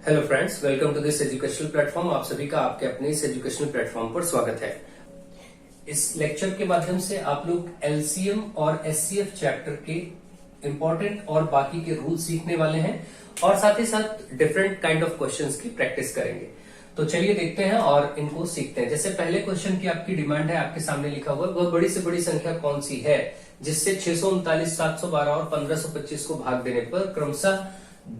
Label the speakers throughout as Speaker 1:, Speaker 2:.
Speaker 1: Hello friends, welcome to this educational platform. आप सभी का आपके अपने इस एजुकेशनल प्लेटफॉर्म पर स्वागत है। इस लेक्चर के माध्यम से आप लोग एलसीएम और एचसीएफ चैप्टर के इंपॉर्टेंट और बाकी के रूल सीखने वाले हैं और साथ ही साथ डिफरेंट काइंड ऑफ क्वेश्चंस की प्रैक्टिस करेंगे। तो चलिए देखते हैं और इनको सीखते हैं। जैसे पहले क्वेश्चन की आपकी डिमांड है, आपके सामने लिखा हुआ है, वह बड़ी से बड़ी संख्या कौन सी है जिससे 639, 712 और 1525 को भाग देने पर क्रमशः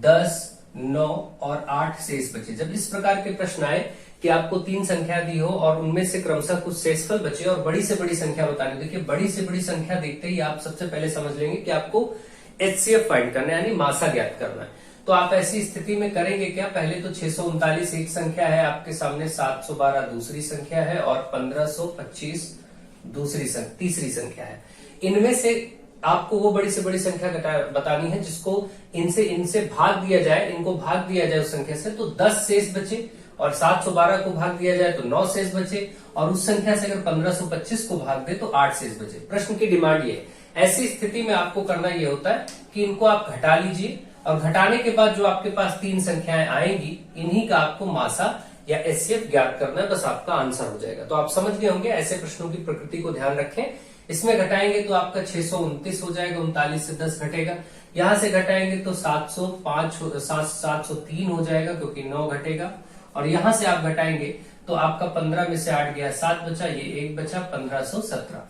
Speaker 1: 10, 9 और 8 शेष बचे। जब इस प्रकार के प्रश्न आए कि आपको 3 संख्या दी हो और उनमें से क्रमशः कुछ शेषफल बचे और बड़ी से बड़ी संख्या बतानी, देखिए बड़ी से बड़ी संख्या देखते ही आप सबसे पहले समझ लेंगे कि आपको एचसीएफ फाइंड करना है, यानी मासा ज्ञात करना है। तो आप ऐसी स्थिति में करेंगे क्या? पहले तो 639 एक संख्या है आपके सामने, 712 दूसरी संख्या है और 1525 तीसरी संख्या है। इनमें से आपको वो बड़ी से बड़ी संख्या बतानी है जिसको इनसे भाग दिया जाए, इनको भाग दिया जाए उस संख्या से तो 10 शेष बचे, और 712 को भाग दिया जाए तो 9 शेष बचे, और उस संख्या से अगर 1525 को भाग दे तो 8 शेष बचे। प्रश्न की डिमांड ये है। ऐसी स्थिति में आपको करना ये होता है कि इनको आप घटा लीजिए और घटाने के बाद जो आपके पास 3 संख्याएं आएंगी, इन्हीं का आपको मासा या एचसीएफ ज्ञात करना है, बस आपका आंसर हो जाएगा। तो आप समझ गए होंगे। ऐसे प्रश्नों की प्रकृति को ध्यान रखें। इसमें घटाएंगे तो आपका 629 हो जाएगा, 39 से 10 घटेगा। यहां से घटाएंगे तो 703 हो जाएगा क्योंकि 9 घटेगा, और यहां से आप घटाएंगे तो आपका 15 में से 8 गया, 7 बचा, ये 1 बचा, 1517।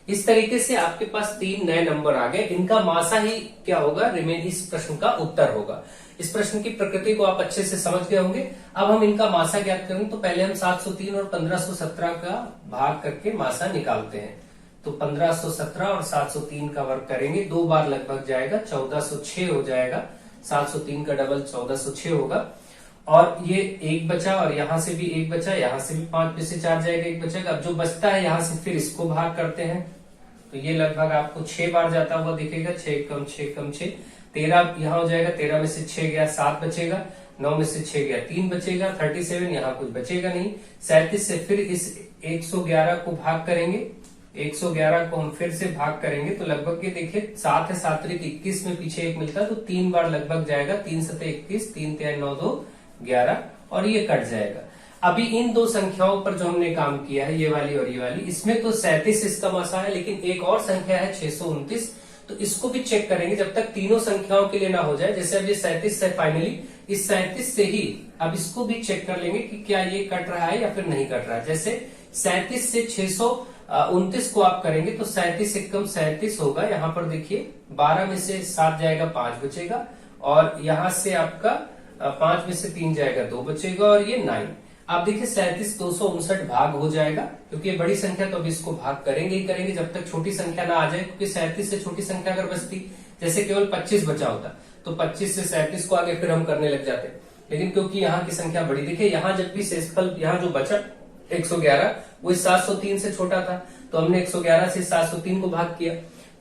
Speaker 1: इस तरीके से आपके पास 3 नए नंबर आ गए। इनका मासा ही क्या होगा? इस प्रश्न का उत्तर होगा। इस प्रश्न की प्रकृति को आप अच्छे से समझ गए होंगे। अब हम इनका मासा ज्ञात करेंगे तो पहले हम 703 और 1517 का भाग करके मासा निकालते हैं। तो 1517 और 703 का वर्ग करेंगे, 2 बार लगभग जाएगा, 1406 हो जाएगा। 703 का डबल 1406 होगा, और ये 1 बचा, और यहां से भी 1 बचा, यहां से भी 5 में से 4 जाएगा, 1 बचेगा। अब जो बचता है यहां से फिर इसको भाग करते हैं तो ये लगभग आपको 6 बार जाता हुआ दिखेगा। 6 कम 6 कम 6, 13 यहां हो जाएगा। 13 में से 6 गया, 7 बचेगा। 9 में से 6 गया, 3 बचेगा। 37 यहाँ कुछ बचेगा नहीं। 37 से फिर इस 111 को भाग करेंगे, 111 को हम फिर से भाग करेंगे तो लगभग ये देखिए 7 है, 7 त्रिक 21 में पीछे 1 मिलता है तो 3 बार लगभग जाएगा। 3 सते 21, 3 तिया 9 2 11, और ये कट जाएगा। अभी इन 2 संख्याओं पर जो हमने काम किया है, ये वाली और ये वाली, इसमें तो 37 इसका मासा है, लेकिन एक और संख्या है 629, तो इसको भी चेक करेंगे जब तक तीनों संख्याओं के लिए ना हो जाए। जैसे अब ये 37 है, फाइनली इस 37 से ही अब इसको भी चेक कर लेंगे कि क्या ये कट रहा है या फिर नहीं कट रहा है। जैसे 37 से 629 को आप करेंगे तो 37 एकम 37 होगा। यहाँ पर देखिए 12 में से 7 जाएगा, 5 बचेगा, और यहां से आपका 5 में से 3 जाएगा, 2 बचेगा, और ये 9। आप देखिए 37 259 भाग हो जाएगा, क्योंकि ये बड़ी संख्या तो अभी इसको भाग करेंगे ही करेंगे जब तक छोटी संख्या ना आ जाए। क्योंकि 37 से छोटी संख्या अगर बचती, जैसे केवल 25 बचा होता तो 25 से 37 को आगे फिर हम करने लग जाते, लेकिन क्योंकि यहाँ की संख्या बड़ी, देखिए यहाँ जब भी शेषफल यहाँ जो बचा 111, वो 703 से छोटा था तो हमने 111 से 703 को भाग किया।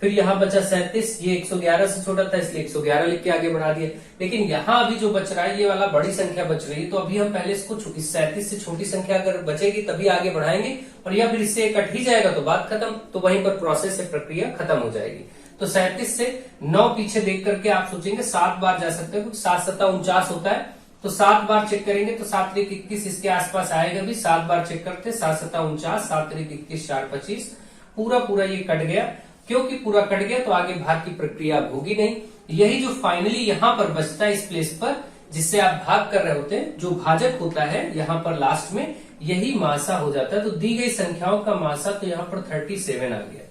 Speaker 1: फिर यहाँ बचा 37, ये 111 से छोटा था इसलिए 111 लिख के आगे बढ़ा दिया। लेकिन यहाँ अभी जो बच रहा है ये वाला बड़ी संख्या बच रही है, तो अभी हम पहले इसको इस 37 से छोटी संख्या अगर बचेगी तभी आगे बढ़ाएंगे, और या फिर इससे कट ही जाएगा तो बात खत्म, तो वहीं पर प्रोसेस से प्रक्रिया खत्म हो जाएगी। तो 37 से 9 पीछे देख करके आप सोचेंगे 7 बार जा सकते हैं, कुछ 7 सत्ता 49 होता है, तो 7 बार चेक करेंगे तो 7 त्रिक 21 इसके आसपास आएगा भी। 7 बार चेक करते, 7 सत्ता 49, 7 त्रिक 21, 4 25, पूरा ये कट गया। क्योंकि पूरा कट गया तो आगे भाग की प्रक्रिया होगी नहीं। यही जो फाइनली यहाँ पर बचता है इस प्लेस पर जिससे आप भाग कर रहे होते हैं, जो भाजक होता है यहाँ पर लास्ट में, यही मासा हो जाता है। तो दी गई संख्याओं का मासा तो यहाँ पर 37 आ गया,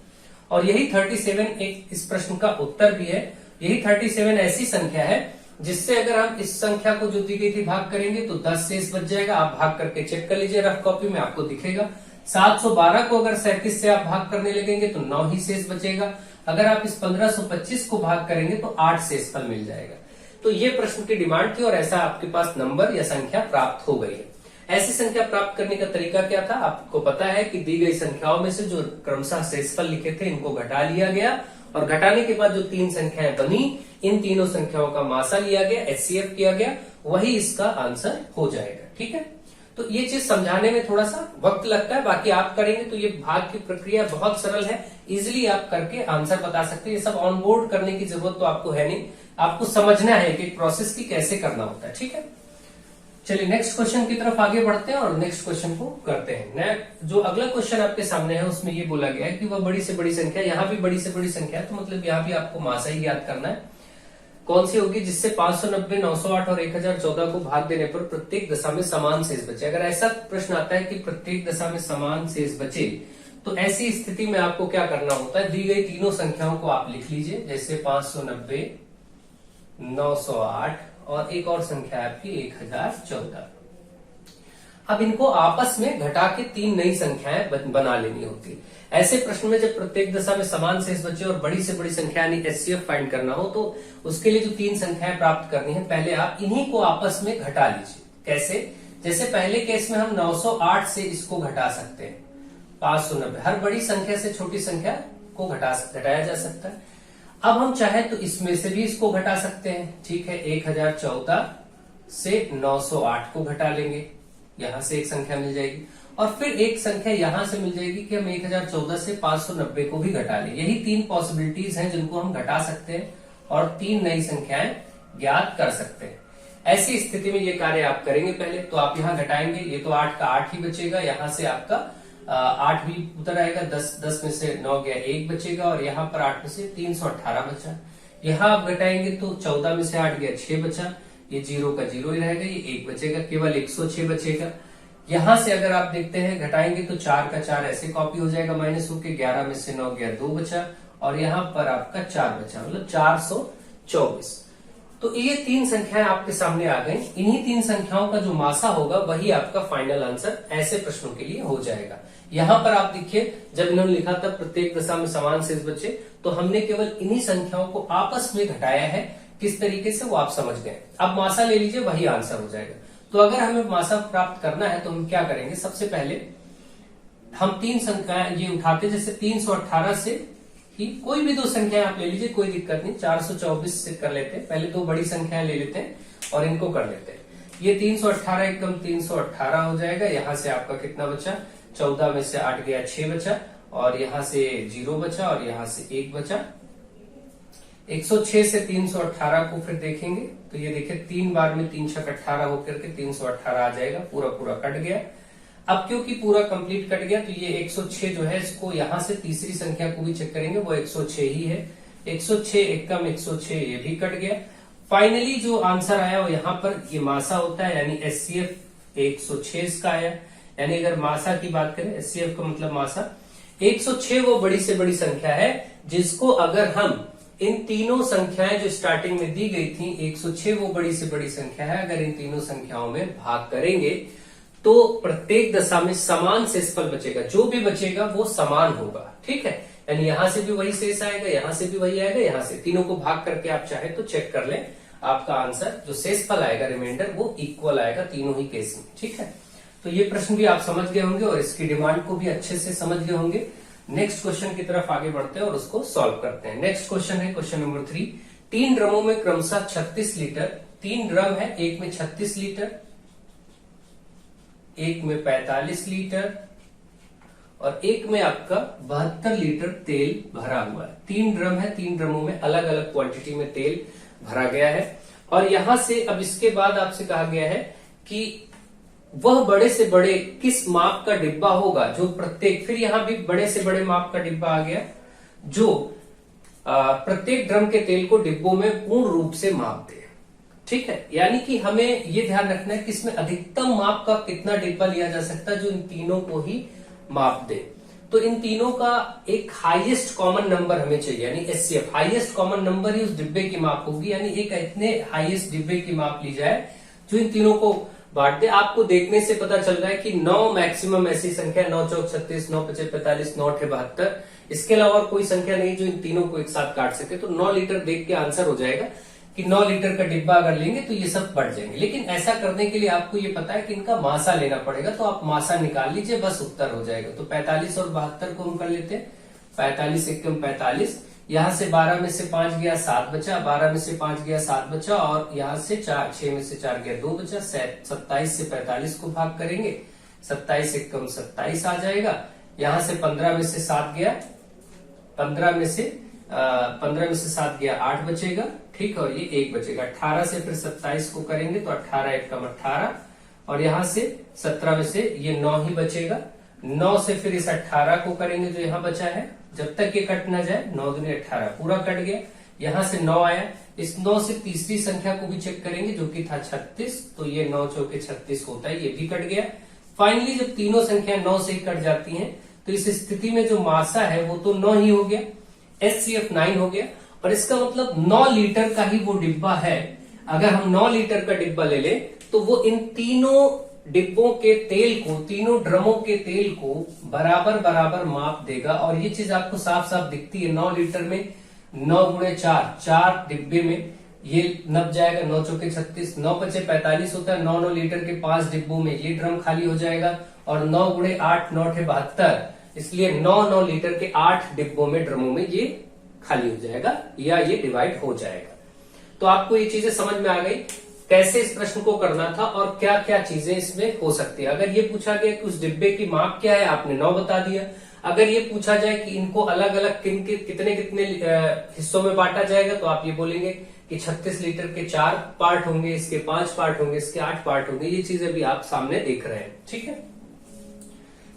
Speaker 1: और यही 37 एक इस प्रश्न का उत्तर भी है। यही 37 ऐसी संख्या है जिससे अगर हम इस संख्या को जो दी गई थी भाग करेंगे तो 10 शेष बच जाएगा। आप भाग करके चेक कर लीजिए, रफ कॉपी में आपको दिखेगा। 712 को अगर 37 से आप भाग करने लगेंगे तो 9 ही शेष बचेगा। अगर आप इस 1525 को भाग करेंगे तो 8 शेषफल मिल जाएगा। तो ये प्रश्न की डिमांड थी और ऐसा आपके पास नंबर या संख्या प्राप्त हो गई है। ऐसी संख्या प्राप्त करने का तरीका क्या था? आपको पता है कि दी गई संख्याओं में से जो क्रमशः शेषफल लिखे थे इनको घटा लिया गया, और घटाने के बाद जो 3 संख्याएं बनी, इन तीनों संख्याओं का मासा लिया गया, एचसीएफ किया गया, वही इसका आंसर हो जाएगा। ठीक है, तो ये चीज समझाने में थोड़ा सा वक्त लगता है, बाकी आप करेंगे तो ये भाग की प्रक्रिया बहुत सरल है, इजिली आप करके आंसर बता सकते हैं। ये सब ऑन बोर्ड करने की जरूरत तो आपको है नहीं, आपको समझना है कि प्रोसेस की कैसे करना होता है। ठीक है, चलिए नेक्स्ट क्वेश्चन की तरफ आगे बढ़ते हैं और नेक्स्ट क्वेश्चन को करते हैं। जो अगला क्वेश्चन आपके सामने है उसमें ये बोला गया है कि वह बड़ी से बड़ी संख्या, यहाँ भी बड़ी से बड़ी संख्या है, तो मतलब यहाँ भी आपको मासा ही याद करना है। कौन सी होगी? जिससे 590, 908 और 1014 को भाग देने पर प्रत्येक दशा में समान शेष बचे। अगर ऐसा प्रश्न आता है कि प्रत्येक दशा में समान शेष बचे, तो ऐसी स्थिति में आपको क्या करना होता है? दी गई तीनों संख्याओं को आप लिख लीजिए, जैसे 590, 908 और एक और संख्या है आपकी 1014। अब इनको आपस में घटा के तीन नई संख्याएं बना लेनी होती है। ऐसे प्रश्न में जब प्रत्येक दशा में समान शेष बचे और बड़ी से बड़ी संख्या यानी एचसीएफ फाइंड करना हो, तो उसके लिए जो तीन संख्याएं प्राप्त करनी है, पहले आप इन्हीं को आपस में घटा लीजिए। कैसे? जैसे पहले केस में हम 908 से इसको घटा सकते हैं 590। हर बड़ी संख्या से छोटी संख्या को घटाया जा सकता है। अब हम चाहे तो इसमें से भी इसको घटा सकते हैं। ठीक है, 1014 से 908 को घटा लेंगे, यहां से एक संख्या मिल जाएगी, और फिर एक संख्या यहां से मिल जाएगी कि हम 1014 से 590 को भी घटा लें। यही तीन पॉसिबिलिटीज हैं जिनको हम घटा सकते हैं और तीन नई संख्याएं ज्ञात कर सकते हैं। ऐसी स्थिति में ये कार्य आप करेंगे। पहले तो आप यहाँ घटाएंगे, ये तो 8 का 8 ही बचेगा, यहां से आपका 8 भी उतर आएगा, 10 में से 9 गया 1 बचेगा, और यहाँ पर 8 में से 318 बचा। यहाँ आप घटाएंगे तो 14 में से 8 गया 6 बचा, ये 0 का 0 ही रहेगा, ये 1 बचेगा, केवल 106 बचेगा। यहां से अगर आप देखते हैं घटाएंगे तो 4 का 4 ऐसे कॉपी हो जाएगा माइनस होके, 11 में से 9 गया 2 बचा, और यहाँ पर आपका 4 बचा, मतलब 424। तो ये तीन संख्याएं आपके सामने आ गई। इन्हीं तीन संख्याओं का जो मासा होगा वही आपका फाइनल आंसर ऐसे प्रश्नों के लिए हो जाएगा। यहाँ पर आप देखिए, जब इन्होंने लिखा था प्रत्येक दशा में समान शेष बचे, तो हमने केवल इन्हीं संख्याओं को आपस में घटाया है। किस तरीके से वो आप समझ गए। अब मासा ले लीजिए, वही आंसर हो जाएगा। तो अगर हमें मासा प्राप्त करना है तो हम क्या करेंगे? सबसे पहले हम तीन संख्याएं ये उठाते, जैसे 318 से ही कोई भी दो संख्याएं आप ले लीजिए, कोई दिक्कत नहीं। 424 से कर लेते हैं, पहले दो बड़ी संख्याएं ले लेते हैं और इनको कर लेते हैं। ये 318 एकदम 318 हो जाएगा। यहां से आपका कितना बचा? 14 में से 8 गया 6 बचा, और यहां से 0 बचा, और यहां से 1 बचा। 106 से 318 को फिर देखेंगे तो ये देखिए 3 बार में 3 छक 18 होकर के 318 आ जाएगा, पूरा पूरा कट गया। अब क्योंकि पूरा कंप्लीट कट गया तो ये 106 जो है, इसको यहां से तीसरी संख्या को भी चेक करेंगे, वो 106 ही है। 106 एकम 106, ये भी कट गया। फाइनली जो आंसर आया वो यहाँ पर ये मासा होता है, यानी एचसीएफ 106 इसका आया। यानी अगर मासा की बात करें, एचसीएफ का मतलब मासा 106 वो बड़ी से बड़ी संख्या है जिसको अगर हम इन तीनों संख्याएं जो स्टार्टिंग में दी गई थी, 106 वो बड़ी से बड़ी संख्या है, अगर इन तीनों संख्याओं में भाग करेंगे तो प्रत्येक दशा में समान शेषफल बचेगा। जो भी बचेगा वो समान होगा। ठीक है, यानी यहां से भी वही शेष आएगा, यहां से भी वही आएगा, यहां से तीनों को भाग करके आप चाहे तो चेक कर लें, आपका आंसर जो शेषफल आएगा रिमाइंडर वो इक्वल आएगा तीनों ही केस में। ठीक है, तो ये प्रश्न भी आप समझ गए होंगे और इसकी डिमांड को भी अच्छे से समझ गए होंगे। नेक्स्ट क्वेश्चन की तरफ आगे बढ़ते हैं और उसको सॉल्व करते हैं। नेक्स्ट क्वेश्चन है क्वेश्चन नंबर 3। 3 ड्रमों में क्रमशः 36 लीटर, 3 ड्रम है, एक में 36 लीटर, एक में 45 लीटर और एक में आपका 72 लीटर तेल भरा हुआ है। 3 ड्रम है, 3 ड्रमों में अलग अलग क्वांटिटी में तेल भरा गया है। और यहां से अब इसके बाद आपसे कहा गया है कि वह बड़े से बड़े किस माप का डिब्बा होगा जो प्रत्येक, फिर यहां भी बड़े से बड़े माप का डिब्बा आ गया, जो प्रत्येक ड्रम के तेल को डिब्बों में पूर्ण रूप से माप दे। ठीक है, यानी कि हमें ये ध्यान रखना है कि इसमें अधिकतम माप का कितना डिब्बा लिया जा सकता है जो इन तीनों को ही माप दे। तो इन तीनों का एक हाईएस्ट कॉमन नंबर हमें चाहिए, यानी एचसीएफ हाईएस्ट कॉमन नंबर ही उस डिब्बे की माप होगी। यानी एक इतने हाईएस्ट डिब्बे की माप ली जाए जो इन तीनों को बांट दे। आपको देखने से पता चल रहा है कि 9 मैक्सिमम ऐसी संख्या, 9 चौक 36, 9 पचे 45, 9 अठे 72, इसके अलावा और कोई संख्या नहीं जो इन तीनों को एक साथ काट सके। तो 9 लीटर देख के आंसर हो जाएगा कि 9 लीटर का डिब्बा अगर लेंगे तो ये सब बढ़ जाएंगे। लेकिन ऐसा करने के लिए आपको ये पता है कि इनका मासा लेना पड़ेगा, तो आप मासा निकाल लीजिए, बस उत्तर हो जाएगा। तो 45 और 72 को हम कर लेते हैं। 45 एकम 45, यहां से 12 में से 5 गया 7 बचा, 12 में से 5 गया 7 बचा, और यहां से 6 में से 4 गया 2 बचा। 27 से 45 को भाग करेंगे, 27 एकम 27 आ जाएगा। यहां से 15 में से 7 गया, 15 में से 7 गया 8 बचेगा। ठीक है, और ये 1 बचेगा। 18 से फिर 27 को करेंगे तो 18 एकम 18, और यहां से 17 में से ये 9 ही बचेगा। 9 से फिर इस 18 को करेंगे जो यहाँ बचा है, जब तक ये कट ना जाए। 9 दूनी 18 पूरा कट गया। यहां से 9 आया, इस 9 से तीसरी संख्या को भी चेक करेंगे जो कि था 36, तो ये 9 चौके 36 होता है, ये भी कट गया। फाइनली जब तीनों संख्या 9 से ही कट जाती हैं तो इस स्थिति में जो मासा है वो तो 9 ही हो गया, HCF 9 हो गया। और इसका मतलब 9 लीटर का ही वो डिब्बा है। अगर हम 9 लीटर का डिब्बा ले ले तो वो इन तीनों डिब्बों के तेल को, तीनों ड्रमों के तेल को बराबर बराबर माप देगा। और ये चीज आपको साफ साफ दिखती है। 9 लीटर में 9 गुणे 4 डिब्बे में ये नप जाएगा। 9 चौके 36, 9 पचे 45 होता है। 9 लीटर के 5 डिब्बों में ये ड्रम खाली हो जाएगा। और 9 गुणे 8 9 72, इसलिए 9 लीटर के 8 डिब्बों में, ड्रमों में ये खाली हो जाएगा या ये डिवाइड हो जाएगा। तो आपको ये चीजें समझ में आ गई कैसे इस प्रश्न को करना था और क्या क्या चीजें इसमें हो सकती है। अगर ये पूछा गया कि उस डिब्बे की माप क्या है, आपने 9 बता दिया। अगर ये पूछा जाए कि इनको अलग अलग कितने कितने हिस्सों में बांटा जाएगा, तो आप ये बोलेंगे कि 36 लीटर के 4 पार्ट होंगे, इसके 5 पार्ट होंगे, इसके 8 पार्ट होंगे। ये चीजें भी आप सामने देख रहे हैं। ठीक है,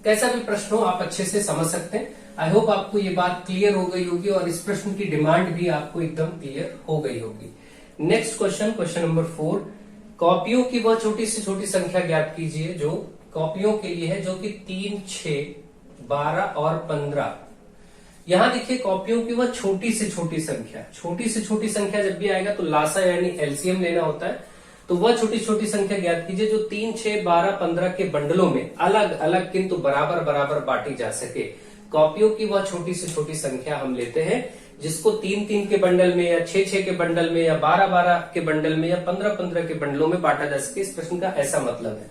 Speaker 1: कैसा भी प्रश्न हो आप अच्छे से समझ सकते हैं। आई होप आपको ये बात क्लियर हो गई होगी और इस प्रश्न की डिमांड भी आपको एकदम क्लियर हो गई होगी। नेक्स्ट क्वेश्चन, क्वेश्चन नंबर 4, कॉपियों की वह छोटी से छोटी संख्या ज्ञात कीजिए जो कॉपियों के लिए है, जो कि 3, 6, 12 और 15। यहां देखिए कॉपियों की वह छोटी से छोटी संख्या, छोटी से छोटी संख्या जब भी आएगा तो लासा यानी एलसीएम लेना होता है। तो वह छोटी छोटी संख्या ज्ञात कीजिए जो 3, 6, 12, 15 के बंडलों में अलग अलग किंतु बराबर बराबर बांटी जा सके। कॉपियों की वह छोटी से छोटी संख्या हम लेते हैं जिसको 3-3 के बंडल में या 6-6 के बंडल में या 12-12 के बंडल में या 15-15 के बंडलों में बांटा जा सके। इस प्रश्न का ऐसा मतलब है।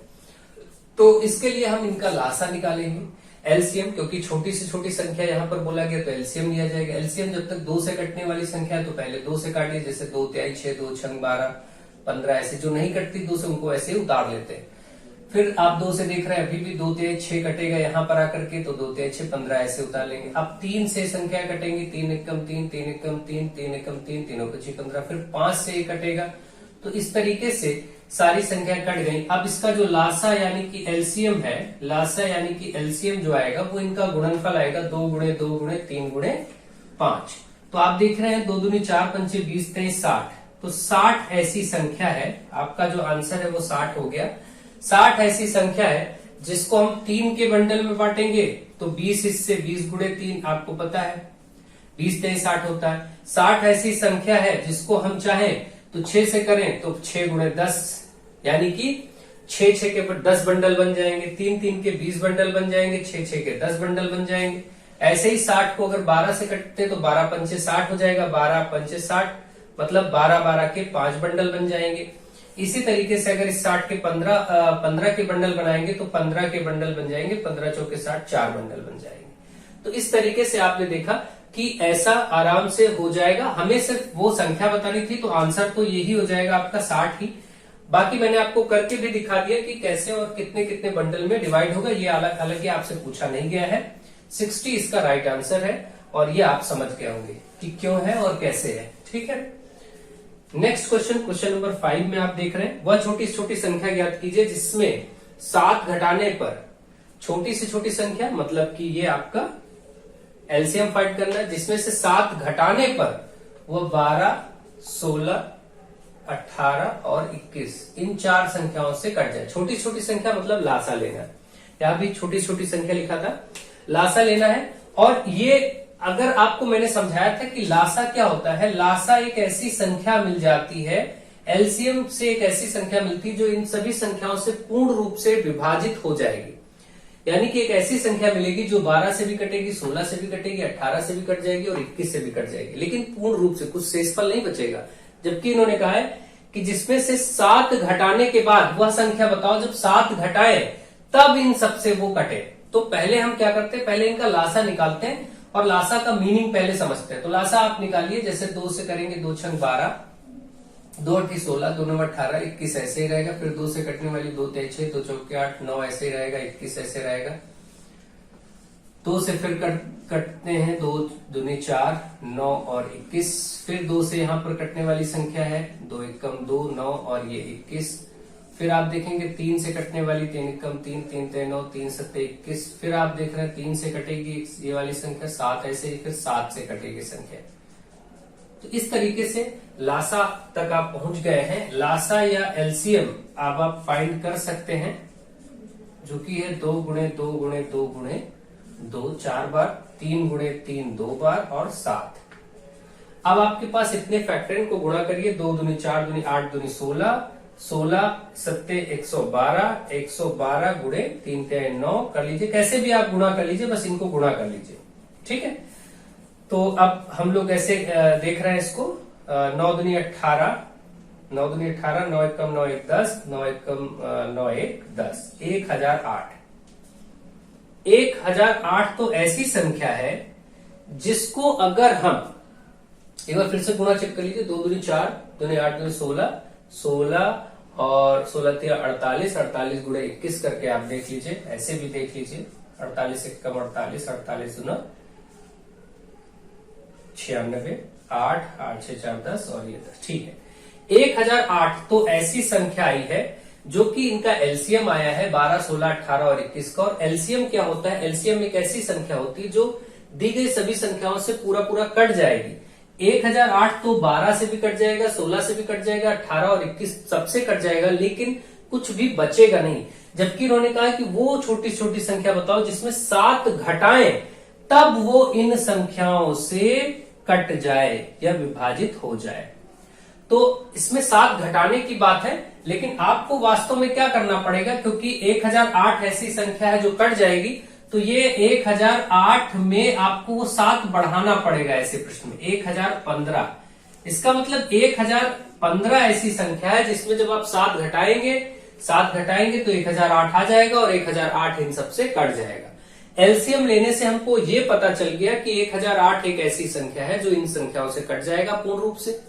Speaker 1: तो इसके लिए हम इनका लासा निकालेंगे, एलसीएम, क्योंकि छोटी से छोटी संख्या यहाँ पर बोला गया तो एलसीएम लिया जाएगा। एलसीएम जब तक 2 से कटने वाली संख्या है तो पहले 2 से काटिए, जैसे 2 तिहाई 6, 2 छंग 12, 15, ऐसे जो नहीं कटती 2 से उनको ऐसे उतार लेते हैं। फिर आप 2 से देख रहे हैं, अभी भी 2 तिहाई 6 कटेगा यहाँ पर आकर के, तो 2 तिहाई 6 15 ऐसे उतार लेंगे। अब 3 से संख्या कटेंगी, 3 एकम 3, 3 एकम 3, 3 एकम 3, तीनों पची 15। फिर 5 से कटेगा, तो इस तरीके से सारी संख्या कट गई। अब इसका जो लासा यानी कि एलसीएम है, लासा यानी कि एलसीएम जो आएगा वो इनका गुणनफल आएगा 2 गुणे 2 गुणे 3 गुणे 5। तो आप देख रहे हैं 2 दूनी 4 पंचे 20 23 60, तो 60 ऐसी संख्या है। आपका जो आंसर है वो 60 हो गया। 60 ऐसी संख्या है जिसको हम 3 के बंडल में बांटेंगे तो 20 हिस्से 20 गुणे 3, आपको पता है 20 23 60 होता है। 60 ऐसी संख्या है जिसको हम चाहें तो 6 से करें तो 6 गुणे 10, यानी कि 6 के 10 बंडल बन जाएंगे, 3 के 20 बंडल बन जाएंगे, 6 के 10 बंडल बन जाएंगे। ऐसे ही 60 को अगर 12 से कटते तो 12 पंचे 60 हो जाएगा, 12 पंचे 60 मतलब 12 के 5 बंडल बन जाएंगे। इसी तरीके से अगर इस 60 के 15 के बंडल बनाएंगे तो 15 के बंडल बन जाएंगे, 15 चौके 60 4 बंडल बन जाएंगे। तो इस तरीके से आपने देखा कि ऐसा आराम से हो जाएगा। हमें सिर्फ वो संख्या बतानी थी तो आंसर तो यही हो जाएगा आपका 60 ही। बाकी मैंने आपको करके भी दिखा दिया कि कैसे और कितने कितने बंडल में डिवाइड होगा। ये अलग अलग ही आपसे पूछा नहीं गया है। 60 इसका राइट आंसर है और ये आप समझ गए होंगे कि क्यों है और कैसे है। ठीक है, नेक्स्ट क्वेश्चन, क्वेश्चन नंबर 5 में आप देख रहे हैं वह छोटी से छोटी संख्या ज्ञात कीजिए जिसमें 7 घटाने पर, छोटी से छोटी संख्या मतलब कि ये आपका एलसीएम फाइंड करना है, जिसमें से 7 घटाने पर वह 12, 16, 18 और 21 इन 4 संख्याओं से कट जाए। छोटी छोटी संख्या मतलब लासा लेना है। यहां भी छोटी छोटी संख्या लिखा था, लासा लेना है। और ये अगर आपको मैंने समझाया था कि लासा क्या होता है, लासा एक ऐसी संख्या मिल जाती है, एलसीएम से एक ऐसी संख्या मिलती है जो इन सभी संख्याओं से पूर्ण रूप से विभाजित हो जाएगी। यानी कि एक ऐसी संख्या मिलेगी जो 12 से भी कटेगी, 16 से भी कटेगी, 18 से भी कट जाएगी और 21 से भी कट जाएगी, लेकिन पूर्ण रूप से कुछ शेषफल नहीं बचेगा। जबकि इन्होंने कहा है कि जिसमें से 7 घटाने के बाद वह संख्या बताओ जब 7 घटाए तब इन सबसे वो कटे। तो पहले हम क्या करते हैं, पहले इनका लासा निकालते हैं और लासा का मीनिंग पहले समझते हैं। तो लासा आप निकालिए, जैसे 2 से करेंगे 2 छंग 12, 2 अठी 16, 2 9 18, 21 ऐसे ही रहेगा। फिर 2 से कटने वाली 2 तिहाई 6, 2 चौके 8, 9 ऐसे ही रहेगा, 21 ऐसे रहेगा। 2 से फिर कटते हैं 2 दूनी 4, 9 और 21। फिर 2 से यहां पर कटने वाली संख्या है 2 एकम 2, 9 और ये 21। फिर आप देखेंगे 3 से कटने वाली 3 एकम 3, 3 3 9, 3 7 21। फिर आप देख रहे हैं 3 से कटेगी ये वाली संख्या 7, ऐसे ही फिर 7 से कटेगी संख्या। तो इस तरीके से लासा तक आप पहुंच गए हैं। लासा या एलसीएम अब आप फाइंड कर सकते हैं, जो कि है 2 गुणे 2 गुणे 2 गुणे 2 4 बार, 3 गुणे 3 2 बार और 7। अब आपके पास इतने फैक्टरिन को गुणा करिए, 2 दूनी 4 दूनी 8 दूनी 16, 16 सत्ते 112, 112 गुणे 3 3 9 कर लीजिए, कैसे भी आप गुणा कर लीजिए, बस इनको गुणा कर लीजिए। ठीक है, तो अब हम लोग ऐसे देख रहे हैं इसको, 9 दूनी 18, 9 दूनी 18, 9 एकम 9 1 10, 9 एकम 9 1 10, 1008। 1008 तो ऐसी संख्या है जिसको अगर हम एक बार फिर से गुणा चेक कर लीजिए, 2 दूनी 4, दूनी 8 दूनी 16, 16 और 16 3 48, 48 गुणे 21 करके आप देख लीजिए, ऐसे भी देख लीजिए, 48 एकम 48, 48 दूना 96, 8 8 6 4 10 और ये 10। ठीक है, 1008 तो ऐसी संख्या आई है जो कि इनका एलसीएम आया है 12, 16, 18 और 21 का। और एलसीएम क्या होता है? एलसीएम एक ऐसी संख्या होती है जो दी गई सभी संख्याओं से पूरा पूरा कट जाएगी। 1008 तो 12 से भी कट जाएगा, 16 से भी कट जाएगा, 18 और 21 सबसे कट जाएगा, लेकिन कुछ भी बचेगा नहीं। जबकि उन्होंने कहा कि वो छोटी छोटी संख्या बताओ जिसमें 7 घटाएं तब वो इन संख्याओं से कट जाए या विभाजित हो जाए। तो इसमें 7 घटाने की बात है, लेकिन आपको वास्तव में क्या करना पड़ेगा, क्योंकि 1008 ऐसी संख्या है जो कट जाएगी, तो ये 1008 में आपको वो 7 बढ़ाना पड़ेगा। ऐसे प्रश्न में 1015, इसका मतलब 1015 ऐसी संख्या है जिसमें जब आप 7 घटाएंगे तो 1008 आ जाएगा और 1008 इन सबसे कट जाएगा। एलसीएम लेने से हमको ये पता चल गया कि 1008 एक ऐसी संख्या है जो इन संख्याओं से कट जाएगा पूर्ण रूप से।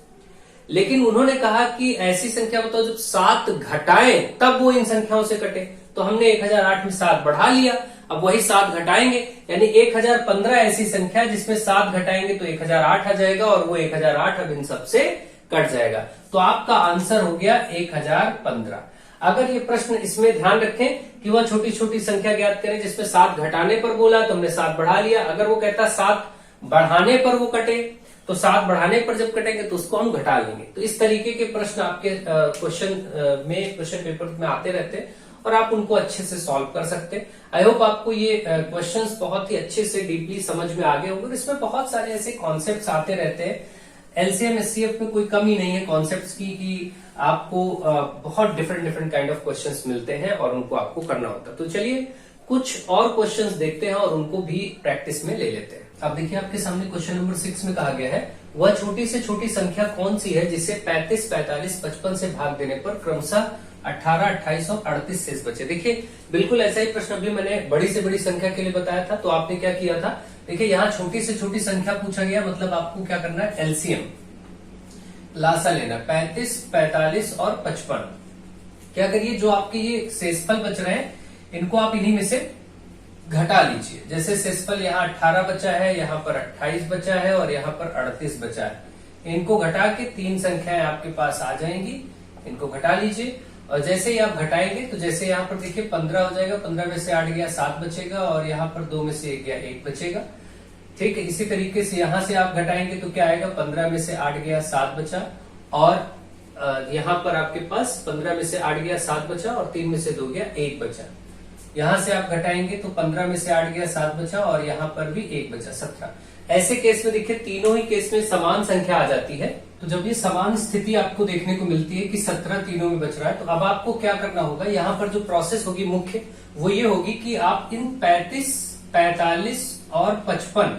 Speaker 1: लेकिन उन्होंने कहा कि ऐसी संख्या बताओ जब 7 घटाएं तब वो इन संख्याओं से कटे, तो हमने 1008 में 7 बढ़ा लिया, अब वही 7 घटाएंगे, यानी 1015 ऐसी संख्या जिसमें 7 घटाएंगे तो 1008 आ जाएगा और वो 1008 अब इन सबसे कट जाएगा। तो आपका आंसर हो गया 1015। अगर ये प्रश्न इसमें ध्यान रखें कि वह छोटी छोटी संख्या ज्ञात करें जिसमें 7 घटाने पर बोला तो हमने 7 बढ़ा लिया, अगर वो कहता 7 बढ़ाने पर वो कटे तो 7 बढ़ाने पर जब कटेंगे तो उसको हम घटा लेंगे। तो इस तरीके के प्रश्न आपके क्वेश्चन पेपर में आते रहते हैं और आप उनको अच्छे से सॉल्व कर सकते हैं। आई होप आपको ये क्वेश्चंस बहुत ही अच्छे से डीपली समझ में आ गए होंगे। इसमें बहुत सारे ऐसे कॉन्सेप्ट्स आते रहते हैं, एलसीएम एचसीएफ में कोई कमी नहीं है कॉन्सेप्ट्स की कि आपको बहुत डिफरेंट काइंड ऑफ क्वेश्चंस मिलते हैं और उनको आपको करना होता है। तो चलिए कुछ और क्वेश्चंस देखते हैं और उनको भी प्रैक्टिस में ले लेते हैं। अब देखिए आपके सामने क्वेश्चन नंबर 6 में कहा गया है, वह छोटी से छोटी संख्या कौन सी है जिसे 35, 45, 55 से भाग देने पर क्रमशः 18, 28 और 38 शेष बचे। देखिए बिल्कुल ऐसा ही प्रश्न अभी मैंने बड़ी से बड़ी संख्या के लिए बताया था, तो आपने क्या किया था, देखिए यहाँ छोटी से छोटी संख्या पूछा गया, मतलब आपको क्या करना है, एलसीएम लासा लेना, 35, 45 और 55। क्या करिए, जो आपके ये शेषफल बच रहे हैं इनको आप इन्हीं में से घटा लीजिए। जैसे शेषफल यहाँ 18 बचा है, यहाँ पर 28 बचा है और यहाँ पर 38 बचा है। इनको घटा के 3 संख्याएं आपके पास आ जाएंगी, इनको घटा लीजिए। और जैसे ही आप घटाएंगे तो जैसे यहाँ पर देखिए 15 हो जाएगा, 15 में से 8 गया 7 बचेगा और यहाँ पर 2 में से 1 गया 1 बचेगा। ठीक है, इसी तरीके से यहाँ से आप घटाएंगे तो क्या आएगा, 15 में से 8 गया 7 बचा और यहाँ पर आपके पास 15 में से 8 गया 7 बचा और 3 में से 2 गया 1 बचा। यहाँ से आप घटाएंगे तो 15 में से 8 गया 7 बचा और यहाँ पर भी 1 बचा, 17। ऐसे केस में देखिए तीनों ही केस में समान संख्या आ जाती है। तो जब ये समान स्थिति आपको देखने को मिलती है कि 17 तीनों में बच रहा है, तो अब आपको क्या करना होगा, यहाँ पर जो प्रोसेस होगी मुख्य वो ये होगी कि आप इन 35, 45 और 55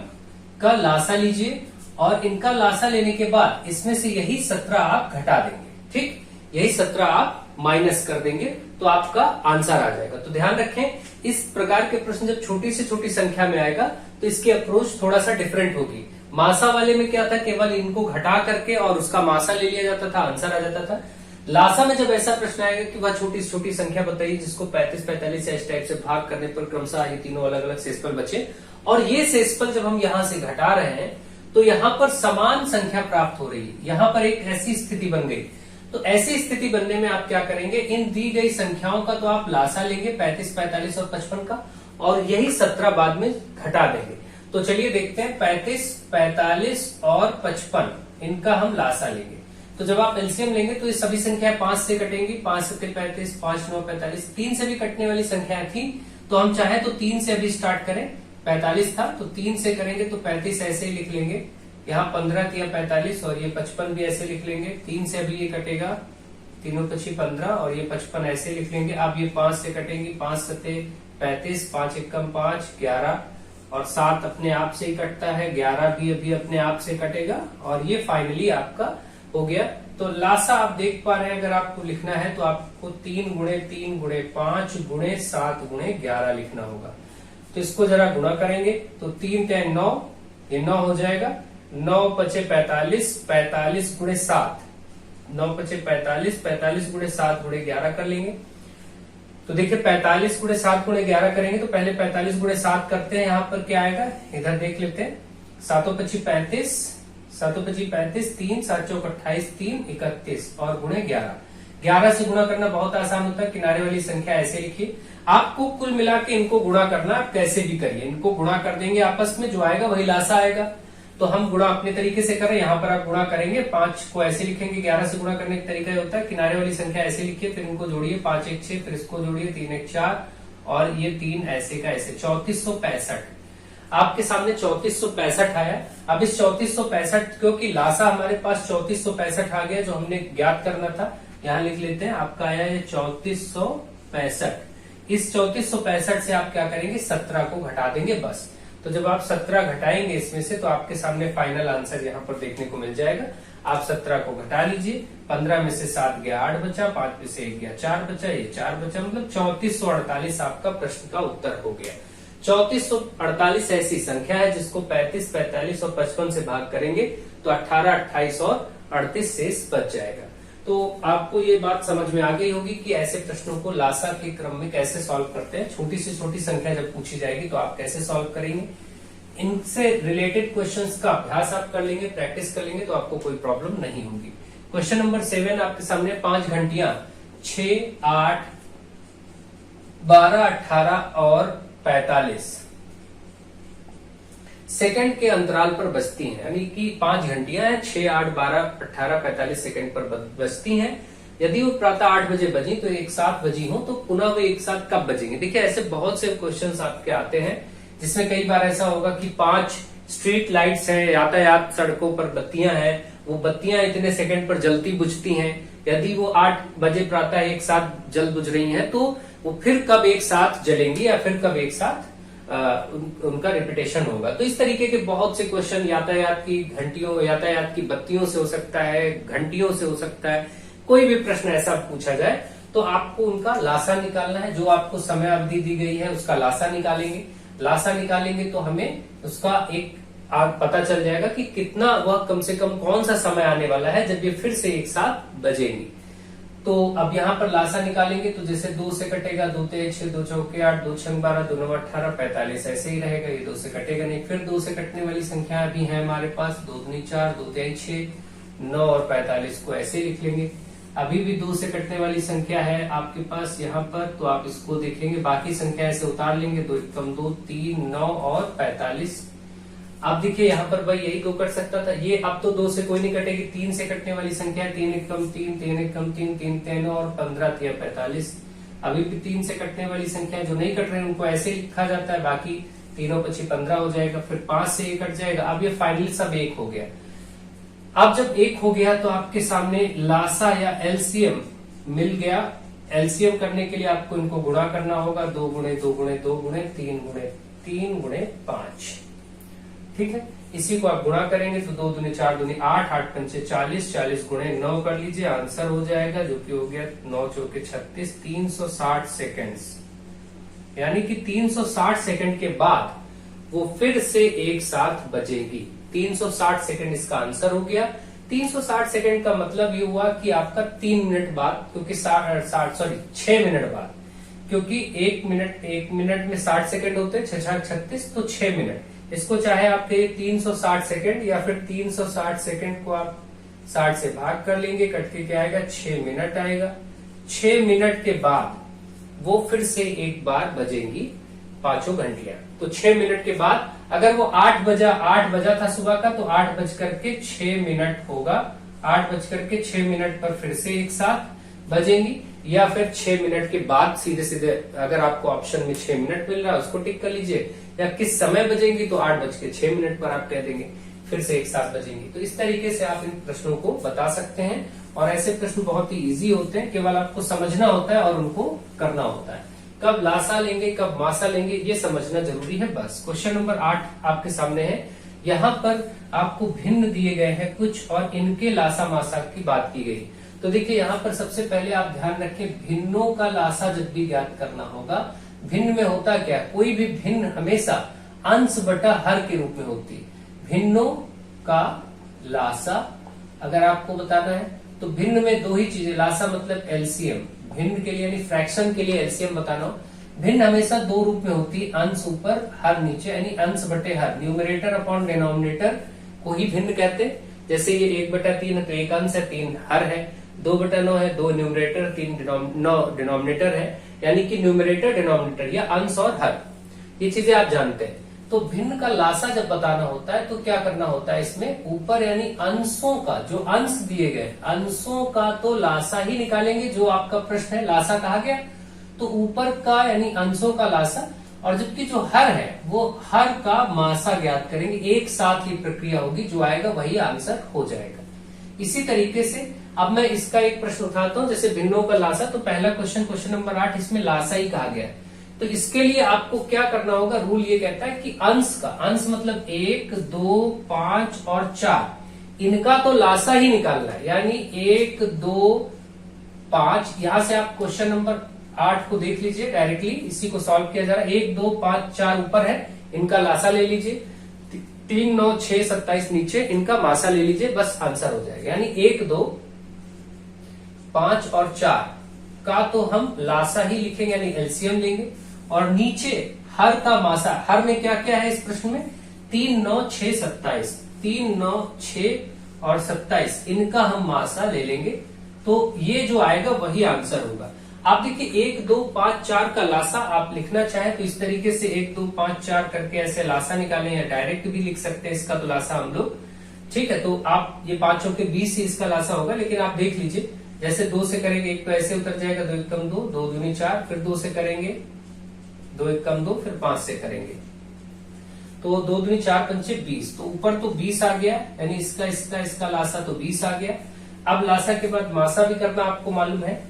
Speaker 1: का लासा लीजिए और इनका लासा लेने के बाद इसमें से यही 17 आप घटा देंगे। ठीक, यही 17 आप माइनस कर देंगे तो आपका आंसर आ जाएगा। तो ध्यान रखें, इस प्रकार के प्रश्न जब छोटी से छोटी संख्या में आएगा तो इसकी अप्रोच थोड़ा सा डिफरेंट होगी। मासा वाले में क्या था, केवल इनको घटा करके और उसका मासा ले लिया जाता था, आंसर आ जाता था। लासा में जब ऐसा प्रश्न आएगा कि वह छोटी से छोटी संख्या बताइए जिसको 35, 45 या इस टाइप से भाग करने पर क्रमशः ये तीनों अलग अलग शेषफल बचे, और ये शेषफल जब हम यहाँ से घटा रहे हैं तो यहाँ पर समान संख्या प्राप्त हो रही है। यहाँ पर एक ऐसी स्थिति बन गई तो ऐसी स्थिति बनने में आप क्या करेंगे, इन दी गई संख्याओं का तो आप लासा लेंगे 35, 45 और 55 का, और यही 17 बाद में घटा देंगे। तो चलिए देखते हैं 35, 45 और 55 इनका हम लासा लेंगे। तो जब आप एलसीएम लेंगे तो ये सभी संख्याएं 5 से कटेंगी, 5 7 35, 5 9 45, 3 से भी कटने वाली संख्याएं थी, तो हम चाहे तो 3 से अभी स्टार्ट करें। 45 था तो 3 से करेंगे तो 35 ऐसे ही लिख लेंगे, यहाँ 15 थी 45 और ये 55 भी ऐसे लिख लेंगे। 3 से अभी ये कटेगा, तीनों 25 15 और ये 55 ऐसे लिख लेंगे। अब ये 5 से कटेंगी, 5 7 35, 5 एकम 5 11 और 7 अपने आप से ही कटता है, 11 भी अभी अपने आप से कटेगा और ये फाइनली आपका हो गया। तो लासा आप देख पा रहे हैं, अगर आपको लिखना है तो आपको 3 गुणे 3 गुणे 5 गुणे 7 गुणे 11 लिखना होगा। तो इसको जरा गुणा करेंगे तो 3 10 9, ये 9 हो जाएगा। 9 पचे 45, 45 गुणे 7, 9 पचे 45, 45 गुणे 7 गुणे 11 कर लेंगे। तो देखिए 45 गुणे 7 गुणे 11 करेंगे तो पहले 45 गुणे 7 करते हैं, यहाँ पर क्या आएगा इधर देख लेते हैं। 7 पची 35, 7 पची 35, 3 7 चौक 28, 3 31 और गुणे 11। 11 से गुणा करना बहुत आसान होता है, किनारे वाली संख्या ऐसे लिखिए। आपको कुल मिला के इनको गुणा करना, आप कैसे भी करिए, इनको गुणा कर देंगे आपस में, जो आएगा वही लासा आएगा। तो हम गुणा अपने तरीके से करें, यहाँ पर आप गुणा करेंगे, 5 को ऐसे लिखेंगे। 11 से गुणा करने का तरीका होता है, किनारे वाली संख्या ऐसे लिखिए, फिर इनको जोड़िए, 5 1 6, फिर इसको जोड़िए 3 1 4 और ये 3 ऐसे का ऐसे, 3465। आपके सामने 3465 आया। अब इस 3465, क्योंकि लासा हमारे पास 3465 आ गया जो हमने ज्ञात करना था, यहाँ लिख लेते हैं। आपका आया ये 3465। इस 3465 से आप क्या करेंगे, 17 को घटा देंगे बस। तो जब आप 17 घटाएंगे इसमें से तो आपके सामने फाइनल आंसर यहाँ पर देखने को मिल जाएगा। आप 17 को घटा लीजिए, 15 में से 7 गया 8 बचा, 5 में से 1 गया 4 बचा, ये 4 बचा, मतलब 3448 आपका प्रश्न का उत्तर हो गया। 3448 ऐसी संख्या है जिसको 35, 45 और 55 से भाग करेंगे तो 18, 28 और 38 शेष बच जाएगा। तो आपको ये बात समझ में आ गई होगी कि ऐसे प्रश्नों को लासा के क्रम में कैसे सॉल्व करते हैं। छोटी से छोटी संख्या जब पूछी जाएगी तो आप कैसे सॉल्व करेंगे, इनसे रिलेटेड क्वेश्चंस का अभ्यास आप कर लेंगे, प्रैक्टिस कर लेंगे तो आपको कोई प्रॉब्लम नहीं होगी। क्वेश्चन नंबर 7 आपके सामने 5 घंटियां 6, 8, 12, 18 और 45 सेकंड के अंतराल पर बजती हैं, यानी कि 5 घंटियां हैं, 6, 8, 12, 18, 45 सेकंड पर बजती हैं। यदि वो प्रातः 8 बजे बजी तो एक साथ बजी हो तो पुनः वो एक साथ कब बजेंगे। देखिए ऐसे बहुत से क्वेश्चंस आपके आते हैं जिसमें कई बार ऐसा होगा कि 5 स्ट्रीट लाइट्स हैं, यातायात सड़कों पर बत्तियां हैं, वो बत्तियां इतने सेकंड पर जलती बुझती हैं। यदि वो 8 बजे प्रातः एक साथ जल बुझ रही हैं तो वो फिर कब एक साथ जलेंगी या फिर कब एक साथ उनका रिपीटेशन होगा। तो इस तरीके के बहुत से क्वेश्चन यातायात की घंटियों, यातायात की बत्तियों से हो सकता है, घंटियों से हो सकता है, कोई भी प्रश्न ऐसा पूछा जाए तो आपको उनका लासा निकालना है। जो आपको समय अवधि दी गई है उसका लासा निकालेंगे। लासा निकालेंगे तो हमें उसका एक पता चल जाएगा कि कितना वह कम से कम कौन सा समय आने वाला है जब ये फिर से एक साथ बजेंगी। तो अब यहाँ पर लासा निकालेंगे तो जैसे 2 से कटेगा, 2 3 6, 2 चौके 8, 2 6 12, 2 9 18, 45 ऐसे ही रहेगा, ये 2 से कटेगा नहीं। फिर 2 से कटने वाली संख्या भी है हमारे पास, 2 दूनी 4, 2 3 6, 9 और 45 को ऐसे लिख लेंगे। अभी भी 2 से कटने वाली संख्या है आपके पास यहाँ पर, तो आप इसको देखेंगे, बाकी संख्या ऐसे उतार लेंगे, 2 कम 2 3 9 और 45। आप देखिए यहाँ पर भाई यही 2 कट सकता था, ये अब तो 2 से कोई नहीं कटेगी। 3 से कटने वाली संख्या है, 3 1 कम 3, 3 1 कम 3, 3 3 और 15 थी 45। अभी भी 3 से कटने वाली संख्या जो नहीं कट रहे हैं उनको ऐसे लिखा जाता है, बाकी तीनों पची 15 हो जाएगा। फिर 5 से ये कट जाएगा। अब ये फाइनली सब 1 हो गया। अब जब 1 हो गया तो आपके सामने लासा या एलसीएम मिल गया। एलसीएम करने के लिए आपको इनको गुणा करना होगा, 2 गुणे 2 गुणे 2 गुणे 3 गुणे 3 गुणे 5। ठीक है, इसी को आप गुणा करेंगे तो 2 दूनी 4 दूनी 8, 8 पंचे 40, 40 गुणे 9 कर लीजिए, आंसर हो जाएगा जो कि हो गया 9 चौके 36, 360 सेकेंड्स। यानी कि 360 सेकंड के बाद वो फिर से एक साथ बजेगी। 360 सेकंड इसका आंसर हो गया। 360 सेकंड का मतलब ये हुआ कि आपका 3 मिनट बाद, क्योंकि 6 मिनट बाद, क्योंकि 1 मिनट में 60 सेकंड होते हैं, 6 6 36 तो 6 मिनट। इसको चाहे आपके 360 सेकंड या फिर 360 सेकंड को आप 60 से भाग कर लेंगे, कट के क्या आएगा 6 मिनट आएगा। 6 मिनट के बाद वो फिर से एक बार बजेंगी पांचों घंटियां। तो 6 मिनट के बाद अगर वो 8 बजा था सुबह का, तो 8:06 होगा। 8:06 पर फिर से एक साथ बजेंगी, या फिर 6 मिनट के बाद सीधे सीधे अगर आपको ऑप्शन में 6 मिनट मिल रहा है उसको टिक कर लीजिए, या किस समय बजेंगी तो 8:06 पर आप कह देंगे, फिर से एक साथ बजेंगी। तो इस तरीके से आप इन प्रश्नों को बता सकते हैं, और ऐसे प्रश्न बहुत ही इजी होते हैं, केवल आपको समझना होता है और उनको करना होता है। कब लासा लेंगे कब मासा लेंगे ये समझना जरूरी है बस। क्वेश्चन नंबर 8 आपके सामने है। यहाँ पर आपको भिन्न दिए गए हैं कुछ, और इनके लासा मासा की बात की गई। तो देखिए यहाँ पर सबसे पहले आप ध्यान रखें, भिन्नों का लासा जब भी ज्ञात करना होगा, भिन्न में होता क्या, कोई भी भिन्न हमेशा अंश बटा हर के रूप में होती है। भिन्नों का लासा अगर आपको बताना है तो भिन्न में दो ही चीजें, लासा मतलब एलसीएम, भिन्न के लिए यानी फ्रैक्शन के लिए एलसीएम बताना हो। भिन्न हमेशा दो रूप में होती है, अंश ऊपर हर नीचे, यानी अंश बटे हर, न्यूमरेटर अपॉन डिनोमिनेटर को ही भिन्न कहते हैं। जैसे ये 1/3 है तो एक अंश है, 3 हर है, 2/9 है, 2 न्यूमरेटर 9 डिनोमिनेटर है, यानी कि न्यूमरेटर डिनोमिनेटर या अंश और हर, ये चीजें आप जानते हैं। तो भिन्न का लासा जब बताना होता है तो क्या करना होता है, इसमें ऊपर यानी अंशों का, जो अंश दिए गए अंशों का तो लासा ही निकालेंगे, जो आपका प्रश्न है लासा कहा गया, तो ऊपर का यानी अंशों का लासा, और जबकि जो हर है वो हर का मासा ज्ञात करेंगे। एक साथ ही प्रक्रिया होगी, जो आएगा वही आंसर हो जाएगा। इसी तरीके से अब मैं इसका एक प्रश्न उठाता हूं, जैसे भिन्नों का लासा, तो पहला क्वेश्चन नंबर 8, इसमें लासा ही कहा गया है। तो इसके लिए आपको क्या करना होगा, रूल ये कहता है कि अंश का, अंश मतलब 1, 2, 5 और 4, इनका तो लासा ही निकालना है, यानी 1, 2, 5। यहां से आप क्वेश्चन नंबर 8 को देख लीजिए, डायरेक्टली इसी को सॉल्व किया जा रहा है। 1, 2, 5, 4 ऊपर है, इनका लासा ले लीजिए, 3, 9, 6, 27 नीचे, इनका मासा ले लीजिए, बस आंसर हो जाएगा। यानी 1, 2, 5 और 4 का तो हम लासा ही लिखेंगे, यानी एलसीएम लेंगे, और नीचे हर का मासा, हर में क्या क्या है इस प्रश्न में, 3, 9, 6, 27, 3, 9, 6 और 27, इनका हम मासा ले लेंगे, तो ये जो आएगा वही आंसर होगा। आप देखिए 1, 2, 5, 4 का लासा आप लिखना चाहे तो इस तरीके से 1, 2, 5, 4 करके ऐसे लासा निकालें, या डायरेक्ट भी लिख सकते हैं इसका तो लासा हम लोग, ठीक है। तो आप ये पांचों के 20 से इसका लासा होगा, लेकिन आप देख लीजिए, जैसे 2 से करेंगे एक तो ऐसे उतर जाएगा, 2 एकम 2, 2 दूनी 4, फिर 2 से करेंगे 2 एकम 2, फिर 5 से करेंगे तो 2 दूनी 4 पंचे 20, तो ऊपर तो 20 आ गया, यानी इसका लासा तो 20 आ गया। अब लासा के बाद मासा भी करना आपको मालूम है,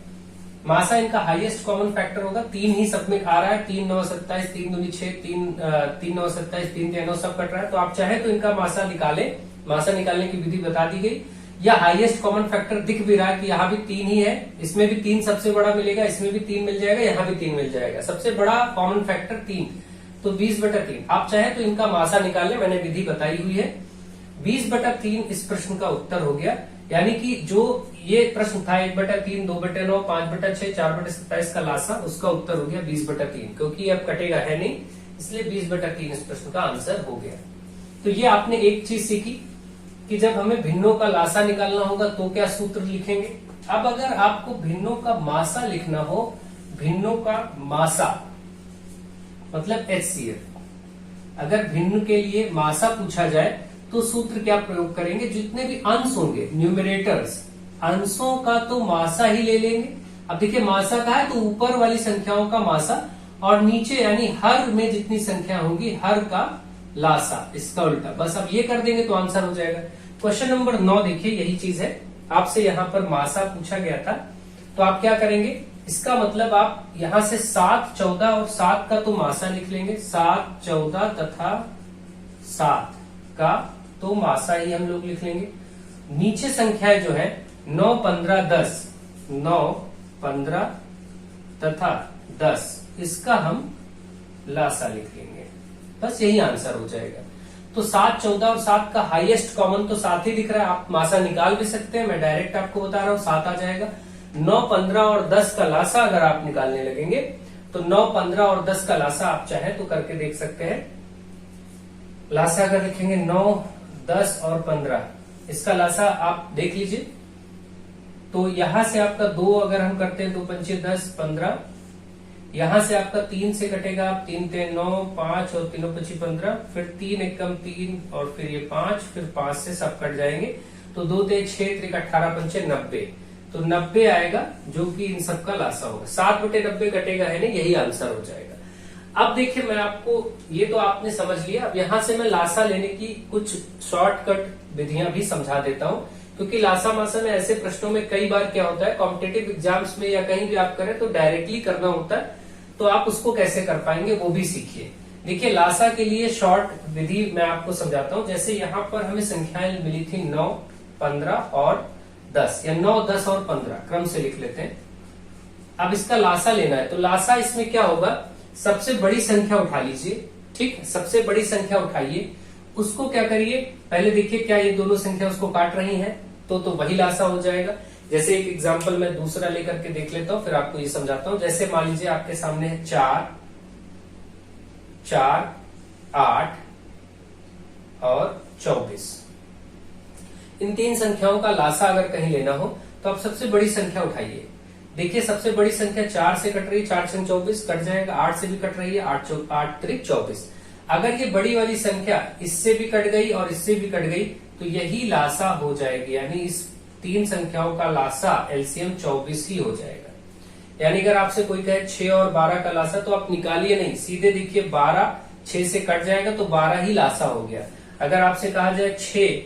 Speaker 1: मासा इनका हाईएस्ट कॉमन फैक्टर होगा, 3 ही सब में आ रहा है, 3, 9, 27, 3 दूनी 6, 3, 9, 27, 3, 9 सब कट रहा है, तो आप चाहे तो इनका मासा निकाले, मासा निकालने की विधि बता दी गई। या हाईएस्ट कॉमन फैक्टर दिख भी रहा है कि यहाँ भी 3 ही है, इसमें भी 3 सबसे बड़ा मिलेगा, इसमें भी 3 मिल जाएगा, यहाँ भी 3 मिल जाएगा, सबसे बड़ा कॉमन फैक्टर 3, तो 20/3। आप चाहे तो इनका मासा निकाल लें, मैंने विधि बताई हुई है। 20/3 इस प्रश्न का उत्तर हो गया, यानी कि जो ये प्रश्न था 1/3, 2/9, 5/6, 4/27 का लासा, उसका उत्तर हो गया 20/3, क्योंकि अब कटेगा है नहीं, इसलिए 20/3 इस प्रश्न का आंसर हो गया। तो ये आपने एक चीज सीखी कि जब हमें भिन्नों का लासा निकालना होगा तो क्या सूत्र लिखेंगे। अब अगर आपको भिन्नों का मासा लिखना हो, भिन्नों का मासा मतलब HCF, अगर भिन्न के लिए मासा पूछा जाए तो सूत्र क्या प्रयोग करेंगे, जितने भी अंश होंगे न्यूमरेटर्स, अंशों का तो मासा ही ले लेंगे। अब देखिए मासा का है तो ऊपर वाली संख्याओं का मासा, और नीचे यानी हर में जितनी संख्या होंगी हर का लासा, इसका उल्टा, बस अब ये कर देंगे तो आंसर हो जाएगा। क्वेश्चन नंबर 9 देखिए, यही चीज है, आपसे यहाँ पर मासा पूछा गया था, तो आप क्या करेंगे, इसका मतलब आप यहां से 7, 14 और 7 का तो मासा लिख लेंगे, 7, 14 तथा 7 का तो मासा ही हम लोग लिख लेंगे। नीचे संख्याएं जो है 9, 15, 10, 9, 15 तथा 10, इसका हम लासा लिख लेंगे, बस यही आंसर हो जाएगा। तो 7, 14 और 7 का हाईएस्ट कॉमन तो 7 ही दिख रहा है, आप मासा निकाल भी सकते हैं, मैं डायरेक्ट आपको बता रहा हूं 7 आ जाएगा। 9, 15 और 10 का लासा अगर आप निकालने लगेंगे तो 9, 15 और 10 का लासा आप चाहे तो करके देख सकते हैं। लासा अगर लिखेंगे 9, 10 और 15, इसका लासा आप देख लीजिए। तो यहां से आपका 2 अगर हम करते हैं, 2 पंचे 10, 15। यहां से आपका 3 से कटेगा, 3 3 9, 5 और 3 25 15, फिर 3 एकम 3 और फिर ये 5, फिर 5 से सब कट जाएंगे। तो 2 3 6 3 18 पंचे 90। तो 90 आएगा, जो कि इन सबका लासा होगा। 7/90 कटेगा, है ना, यही आंसर हो जाएगा। अब देखिए, मैं आपको, ये तो आपने समझ लिया। अब यहां से मैं लासा लेने की कुछ शॉर्टकट विधियां भी समझा देता हूं, क्योंकि लासा मासा में ऐसे प्रश्नों में कई बार क्या होता है, कॉम्पिटेटिव एग्जाम्स में या कहीं भी आप करें तो डायरेक्टली करना होता है, तो आप उसको कैसे कर पाएंगे वो भी सीखिए। देखिए, लासा के लिए शॉर्ट विधि मैं आपको समझाता हूं। जैसे यहाँ पर हमें संख्याएं मिली थी 9, 15 और 10, या 9, 10 और 15 क्रम से लिख लेते हैं। अब इसका लासा लेना है, तो लासा इसमें क्या होगा, सबसे बड़ी संख्या उठा लीजिए। ठीक है, सबसे बड़ी संख्या उठाइए, उसको क्या करिए, पहले देखिए क्या ये दोनों संख्या उसको काट रही हैं, तो वही लासा हो जाएगा। जैसे एक एग्जांपल मैं दूसरा लेकर के देख लेता हूं, फिर आपको ये समझाता हूं। जैसे मान लीजिए आपके सामने है 4, 4, 8 और 24। इन 3 संख्याओं का लासा अगर कहीं लेना हो तो आप सबसे बड़ी संख्या उठाइए। देखिए, सबसे बड़ी संख्या 4 से कट रही है, 4 से 24 कट जाएगा, 8 से भी कट रही है, 8 3 24। अगर ये बड़ी वाली संख्या इससे भी कट गई और इससे भी कट गई, तो यही लासा हो जाएगी। यानी इस 3 संख्याओं का लासा एलसीएम 24 ही हो जाएगा। यानी अगर आपसे कोई कहे 6 और 12 का लासा, तो आप निकालिए नहीं, सीधे देखिए 12 6 से कट जाएगा तो 12 ही लासा हो गया। अगर आपसे कहा जाए 6,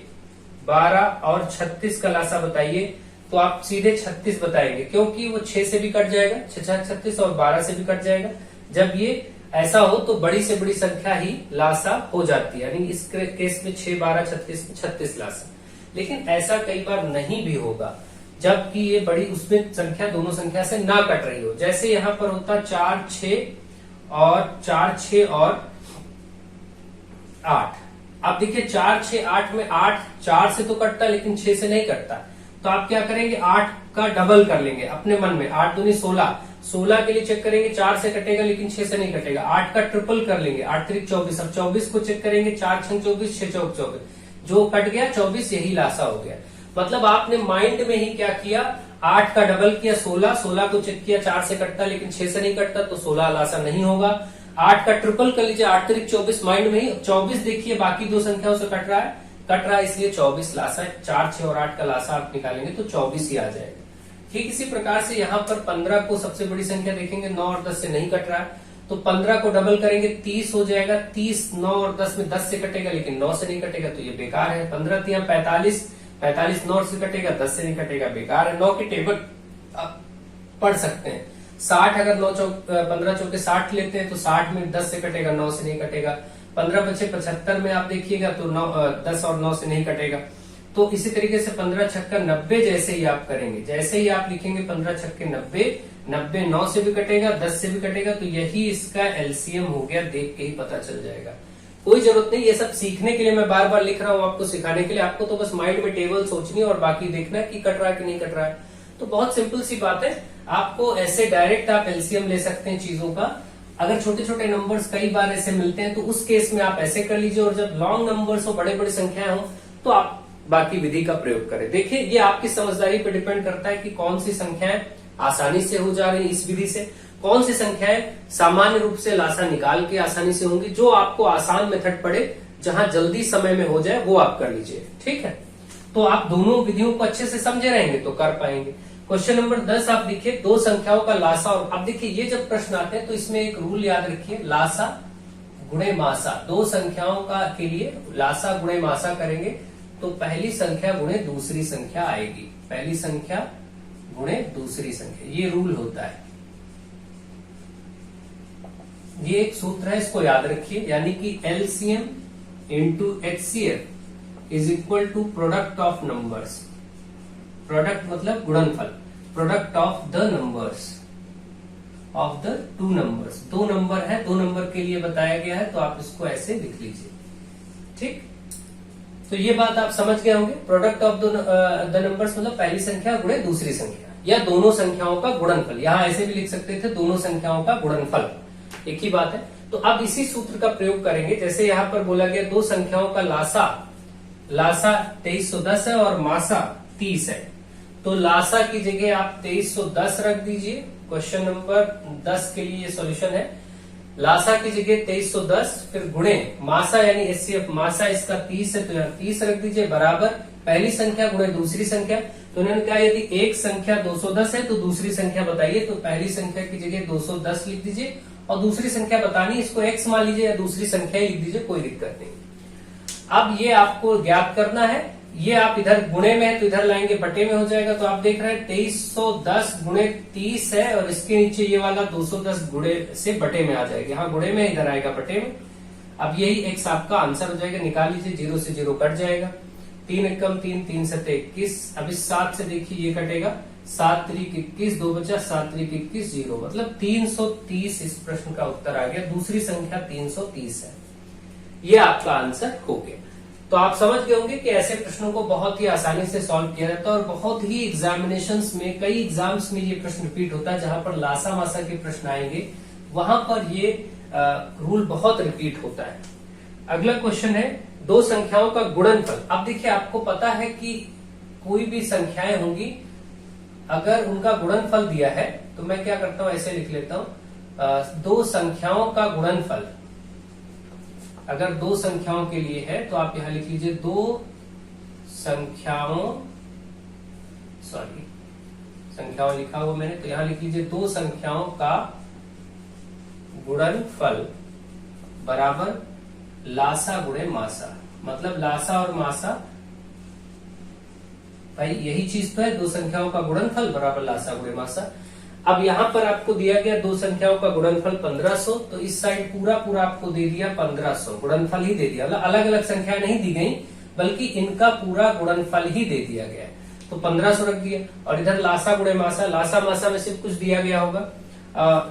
Speaker 1: 12 और 36 का लासा बताइए, तो आप सीधे 36 बताएंगे, क्योंकि वो 6 से भी कट जाएगा, 6 36 और 12 से भी कट जाएगा। जब ये ऐसा हो तो बड़ी से बड़ी संख्या ही लासा हो जाती है। यानी इस केस में 6, 12, 36 में 36 लासा। लेकिन ऐसा कई बार नहीं भी होगा, जबकि ये बड़ी उसमें संख्या दोनों संख्या से ना कट रही हो। जैसे यहां पर होता 4, 6 और 8। आप देखिए 4, 6, 8 में 8 4 से तो कटता, लेकिन 6 से नहीं कटता। तो आप क्या करेंगे, 8 का डबल कर लेंगे अपने मन में। 8 दूनी 16, 16 के लिए चेक करेंगे, 4 से कटेगा लेकिन 6 से नहीं कटेगा। 8 का ट्रिपल कर लेंगे, 8 3 24। अब 24 को चेक करेंगे, 4 6 24, 6 4 24, जो कट गया 24, यही लासा हो गया। मतलब आपने माइंड में ही क्या किया, 8 का डबल किया 16, 16 को चेक किया, 4 से कटता लेकिन 6 से नहीं कटता, तो 16 लासा नहीं होगा। 8 का ट्रिपल कर लीजिए, 8 3 24, माइंड में ही 24 देखिए बाकी दो संख्याओं से कट रहा है, इसलिए 24 लासा है। 4, 6 और 8 का लासा आप निकालेंगे तो 24 ही आ जाएगा। ठीक इसी प्रकार से यहाँ पर 15 को सबसे बड़ी संख्या देखेंगे, 9 और 10 से नहीं कट रहा है, तो 15 को डबल करेंगे, 30 हो जाएगा। 30 9 और 10 में 10 से कटेगा लेकिन 9 से नहीं कटेगा, तो ये बेकार है। 15 3 45, 45 9 से कटेगा, 10 से नहीं कटेगा, बेकार है। 9 के टेबल आप पढ़ सकते हैं। 60 अगर 15 चौके 60 लेते हैं तो 60 में 10 से कटेगा, 9 से नहीं कटेगा। 15 बचे 75 में आप देखिएगा तो 10 और 9 से नहीं कटेगा। तो इसी तरीके से 15 छक्का 90 जैसे ही आप करेंगे, जैसे ही आप लिखेंगे 15 छक्के 90, 90 9 से भी कटेगा, 10 से भी कटेगा, तो यही इसका एलसीएम हो गया। देख के ही पता चल जाएगा, कोई जरूरत नहीं। ये सब सीखने के लिए मैं बार बार लिख रहा हूँ, आपको सिखाने के लिए। आपको तो बस माइंड में टेबल सोचनी है और बाकी देखना है कि कट रहा है कि नहीं कट रहा है। तो बहुत सिंपल सी बात है, आपको ऐसे डायरेक्ट आप एलसीएम ले सकते हैं चीजों का। अगर छोटे छोटे नंबर्स कई बार ऐसे मिलते हैं तो उस केस में आप ऐसे कर लीजिए, और जब लॉन्ग नंबर्स हो, बड़े बड़े संख्याएं हो, तो आप बाकी विधि का प्रयोग करें। देखिए, ये आपकी समझदारी पर डिपेंड करता है कि कौन सी संख्याएं आसानी से हो जा रही इस विधि से, कौन सी संख्याएं सामान्य रूप से लासा निकाल के आसानी से होंगी। जो आपको आसान मेथड पड़े, जहां जल्दी समय में हो जाए, वो आप कर लीजिए। ठीक है, तो आप दोनों विधियों को अच्छे से समझे रहेंगे तो कर पाएंगे। क्वेश्चन नंबर 10 आप देखिए, दो संख्याओं का लासा। और अब देखिए, ये जब प्रश्न आते हैं तो इसमें एक रूल याद रखिए, लासा गुणे मासा। दो संख्याओं का के लिए लासा गुणे मासा करेंगे तो पहली संख्या गुणे दूसरी संख्या आएगी। पहली संख्या गुणे दूसरी संख्या, ये रूल होता है। ये एक सूत्र है, इसको याद रखिए। यानी कि LCM into HCF is equal to product of numbers. Product मतलब गुणनफल, product of the numbers of the two numbers. दो नंबर है, दो नंबर के लिए बताया गया है, तो आप इसको ऐसे लिख लीजिए। ठीक, तो ये बात आप समझ गए होंगे। प्रोडक्ट ऑफ द नंबर्स मतलब पहली संख्या गुणे दूसरी संख्या, या दोनों संख्याओं का गुणनफल। यहां ऐसे भी लिख सकते थे, दोनों संख्याओं का गुणनफल, एक ही बात है। तो अब इसी सूत्र का प्रयोग करेंगे। जैसे यहां पर बोला गया दो संख्याओं का लासा लासा 2310 है और मासा 30 है, तो लासा की जगह आप 2310 रख दीजिए। क्वेश्चन नंबर 10 के लिए ये सॉल्यूशन है। लासा की जगह 2310 फिर गुणे मासा यानी HCF, मासा इसका 30 है तो यहाँ 30 रख दीजिए, बराबर पहली संख्या गुणे दूसरी संख्या। तो उन्होंने कहा यदि एक संख्या 210 है तो दूसरी संख्या बताइए, तो पहली संख्या की जगह 210 लिख दीजिए और दूसरी संख्या बतानी इसको x मान लीजिए या दूसरी संख्या ही लिख दीजिए, कोई दिक्कत नहीं। अब ये आपको ज्ञात करना है, ये आप इधर गुणे में है तो इधर लाएंगे बटे में हो जाएगा। तो आप देख रहे हैं 2310 गुणे 30 है और इसके नीचे ये वाला 210 गुणे से बटे में आ जाएगा, यहाँ गुणे में इधर आएगा बटे में। अब यही x आपका आंसर हो जाएगा, निकाल लीजिए, 0 से 0 कट जाएगा, 3 एकम 3, 3 सत्ते 21। अब इस 7 से देखिए ये कटेगा, 7 त्रिक 21, 2 बचा, 7 त्रिक 21, 0, मतलब 330 इस प्रश्न का उत्तर आ गया। दूसरी संख्या 330 है, ये आपका आंसर हो गया। तो आप समझ गए होंगे कि ऐसे प्रश्नों को बहुत ही आसानी से सॉल्व किया जाता है और बहुत ही एग्जामिनेशंस में, कई एग्जाम्स में ये प्रश्न रिपीट होता है, जहां पर लासा मासा के प्रश्न आएंगे वहां पर ये रूल बहुत रिपीट होता है। अगला क्वेश्चन है दो संख्याओं का गुणनफल। अब देखिए आपको पता है कि कोई भी संख्याएं होंगी, अगर उनका गुणनफल दिया है तो मैं क्या करता हूं, ऐसे लिख लेता हूं, दो संख्याओं का गुणनफल अगर दो संख्याओं के लिए है तो आप यहां लिख लीजिए दो संख्याओं, संख्याओं लिखा हुआ मैंने, तो यहां लिख लीजिए दो संख्याओं का गुणनफल बराबर लासा गुणे मासा। मतलब लासा और मासा, भाई यही चीज तो है, दो संख्याओं का गुणनफल बराबर लासा गुणे मासा। अब यहां पर आपको दिया गया दो संख्याओं का गुणनफल 1500, तो इस साइड पूरा पूरा आपको दे दिया 1500, गुणनफल ही दे दिया, मतलब अलग अलग संख्या नहीं दी गई बल्कि इनका पूरा गुणनफल ही दे दिया गया। तो 1500 रख दिया और इधर लासा गुणे मासा, लासा मासा में सिर्फ कुछ दिया गया होगा।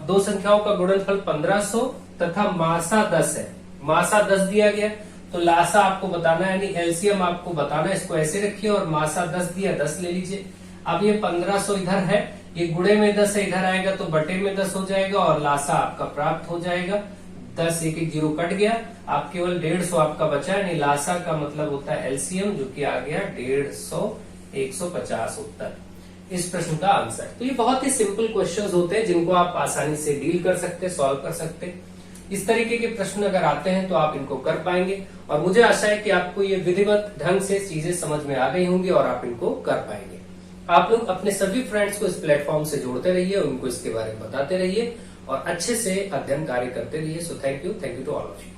Speaker 1: दो संख्याओं का गुणनफल 1500 तथा मासा 10 है, मासा 10 दिया गया, तो लासा आपको बताना है, यानी एलसीएम आपको बताना है, इसको ऐसे रखिए और मासा 10 दिया, 10 ले लीजिए। अब ये 1500 इधर है, ये गुणे में 10 है, इधर आएगा तो बटे में 10 हो जाएगा और लासा आपका प्राप्त हो जाएगा। 10 एक 0 कट गया, आप केवल 150 आपका बचा, यानी लासा का मतलब होता है एलसीएम, जो कि आ गया 150, 150 उत्तर इस प्रश्न का आंसर। तो ये बहुत ही सिंपल क्वेश्चंस होते हैं जिनको आप आसानी से डील कर सकते, सॉल्व कर सकते। इस तरीके के प्रश्न अगर आते हैं तो आप इनको कर पाएंगे और मुझे आशा है कि आपको ये विधिवत ढंग से चीजें समझ में आ गई होंगी और आप इनको कर पाएंगे। आप लोग अपने सभी फ्रेंड्स को इस प्लेटफॉर्म से जोड़ते रहिए, उनको इसके बारे में बताते रहिए और अच्छे से अध्ययन कार्य करते रहिए। So thank you to all of you.